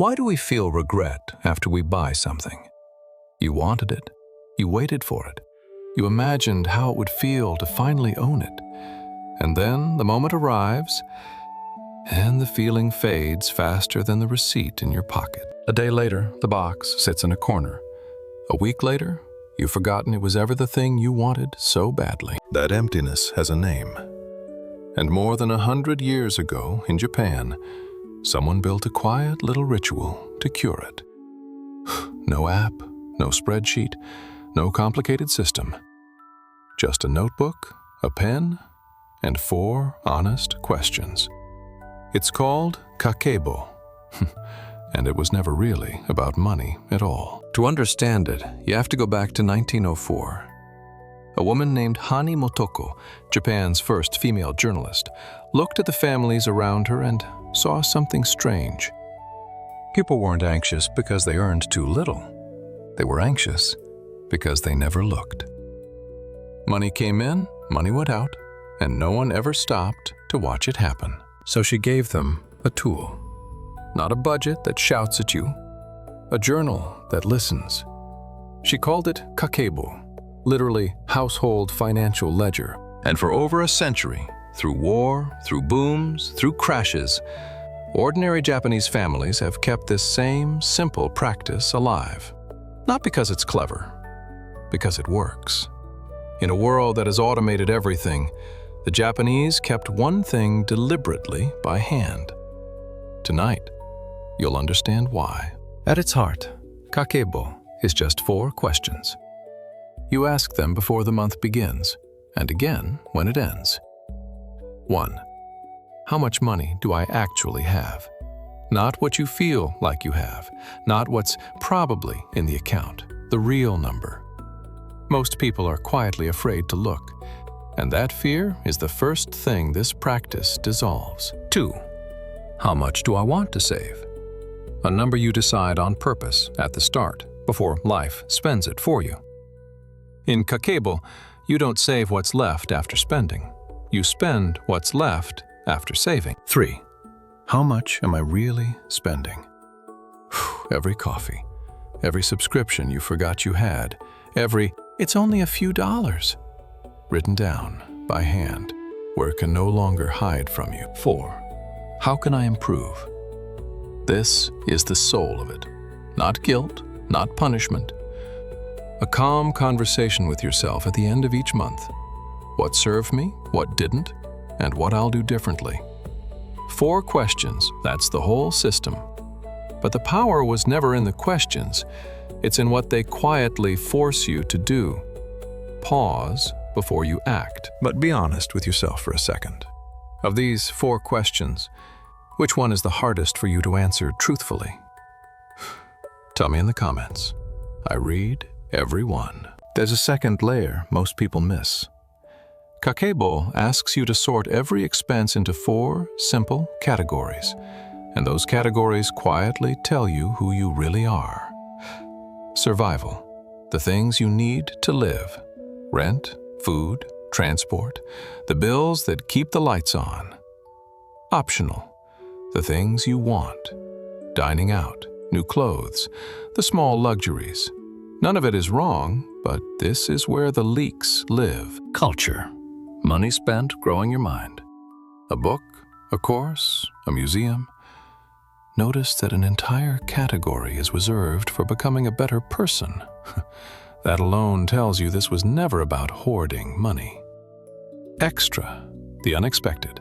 Why do we feel regret after we buy something? You wanted it. You waited for it. You imagined how it would feel to finally own it. And then the moment arrives, and the feeling fades faster than the receipt in your pocket. A day later, the box sits in a corner. A week later, you've forgotten it was ever the thing you wanted so badly. That emptiness has a name. And more than 100 years ago, in Japan, someone built a quiet little ritual to cure it. No app, no spreadsheet, no complicated system. Just a notebook, a pen, and 4 honest questions. It's called Kakeibo, and it was never really about money at all. To understand it, you have to go back to 1904. A woman named Hani Motoko, Japan's first female journalist, looked at the families around her and saw something strange. People weren't anxious because they earned too little. They were anxious because they never looked. Money came in, money went out, and no one ever stopped to watch it happen. So she gave them a tool. Not a budget that shouts at you, a journal that listens. She called it Kakeibo, literally household financial ledger. And for over a century, through war, through booms, through crashes, ordinary Japanese families have kept this same simple practice alive. Not because it's clever, because it works. In a world that has automated everything, the Japanese kept one thing deliberately by hand. Tonight, you'll understand why. At its heart, Kakeibo is just 4 questions. You ask them before the month begins, and again when it ends. 1. How much money do I actually have? Not what you feel like you have, not what's probably in the account, the real number. Most people are quietly afraid to look, and that fear is the first thing this practice dissolves. 2. How much do I want to save? A number you decide on purpose at the start, before life spends it for you. In Kakeibo, you don't save what's left after spending. You spend what's left after saving. 3. How much am I really spending? Every coffee, every subscription you forgot you had, every "it's only a few dollars," written down by hand, where it can no longer hide from you. 4. How can I improve? This is the soul of it. Not guilt, not punishment. A calm conversation with yourself at the end of each month. What served me, what didn't, and what I'll do differently. 4 questions, that's the whole system. But the power was never in the questions. It's in what they quietly force you to do. Pause before you act. But be honest with yourself for a second. Of these 4 questions, which one is the hardest for you to answer truthfully? Tell me in the comments. I read every one. There's a second layer most people miss. Kakeibo asks you to sort every expense into 4 simple categories, and those categories quietly tell you who you really are. Survival, the things you need to live. Rent, food, transport, the bills that keep the lights on. Optional, the things you want. Dining out, new clothes, the small luxuries. None of it is wrong, but this is where the leaks live. Culture, money spent growing your mind. A book, a course, a museum. Notice that an entire category is reserved for becoming a better person. That alone tells you this was never about hoarding money. Extra, the unexpected.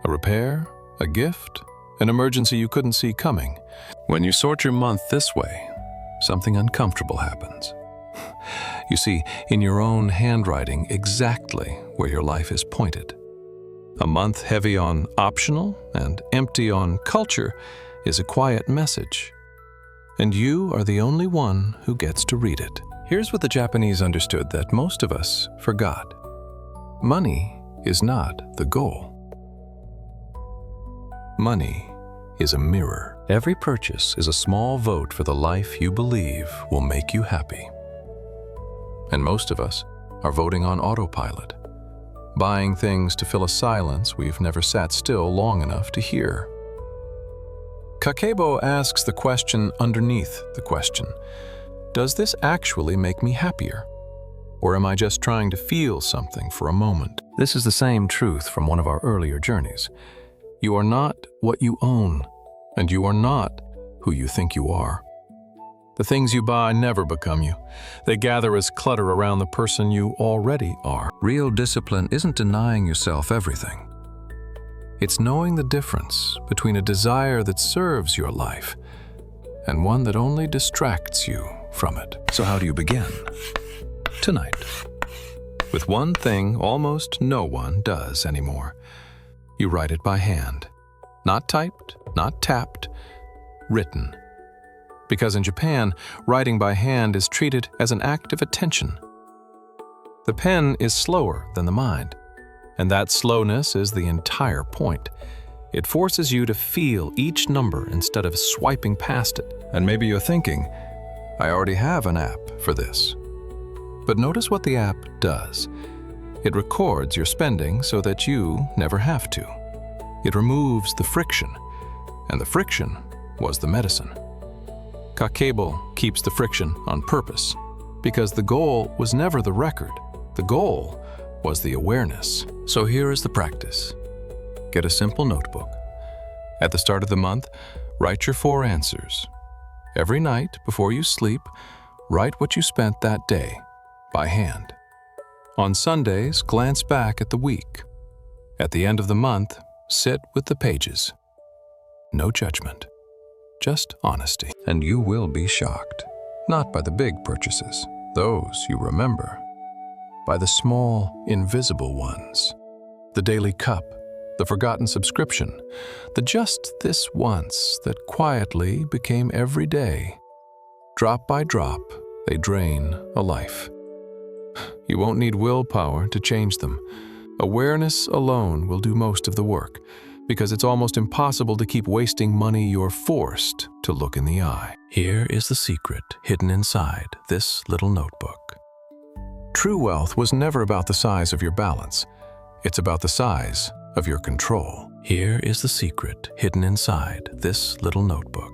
A repair, a gift, an emergency you couldn't see coming. When you sort your month this way, something uncomfortable happens. You see in your own handwriting exactly where your life is pointed. A month heavy on optional and empty on culture is a quiet message. And you are the only one who gets to read it. Here's what the Japanese understood that most of us forgot. Money is not the goal. Money is a mirror. Every purchase is a small vote for the life you believe will make you happy. And most of us are voting on autopilot, buying things to fill a silence we've never sat still long enough to hear. Kakeibo asks the question underneath the question. Does this actually make me happier? Or am I just trying to feel something for a moment? This is the same truth from one of our earlier journeys. You are not what you own, and you are not who you think you are. The things you buy never become you. They gather as clutter around the person you already are. Real discipline isn't denying yourself everything. It's knowing the difference between a desire that serves your life and one that only distracts you from it. So how do you begin? Tonight. With one thing almost no one does anymore. You write it by hand. Not typed, not tapped, written. Because in Japan, writing by hand is treated as an act of attention. The pen is slower than the mind, and that slowness is the entire point. It forces you to feel each number instead of swiping past it. And maybe you're thinking, I already have an app for this. But notice what the app does. It records your spending so that you never have to. It removes the friction, and the friction was the medicine. Kakeibo keeps the friction on purpose, because the goal was never the record. The goal was the awareness. So here is the practice. Get a simple notebook. At the start of the month, write your 4 answers. Every night before you sleep, write what you spent that day by hand. On Sundays, glance back at the week. At the end of the month, sit with the pages. No judgment. Just honesty. And you will be shocked, not by the big purchases, those you remember, by the small, invisible ones. The daily cup, the forgotten subscription, the just this once that quietly became every day. Drop by drop, they drain a life. You won't need willpower to change them. Awareness alone will do most of the work, because it's almost impossible to keep wasting money you're forced to look in the eye. Here is the secret hidden inside this little notebook. True wealth was never about the size of your balance. It's about the size of your control. Here is the secret hidden inside this little notebook.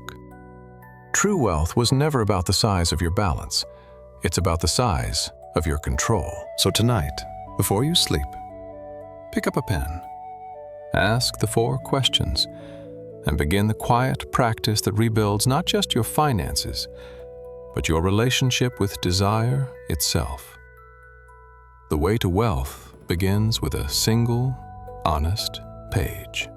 True wealth was never about the size of your balance. It's about the size of your control. So tonight, before you sleep, pick up a pen. Ask the 4 questions and begin the quiet practice that rebuilds not just your finances, but your relationship with desire itself. The way to wealth begins with a single, honest page.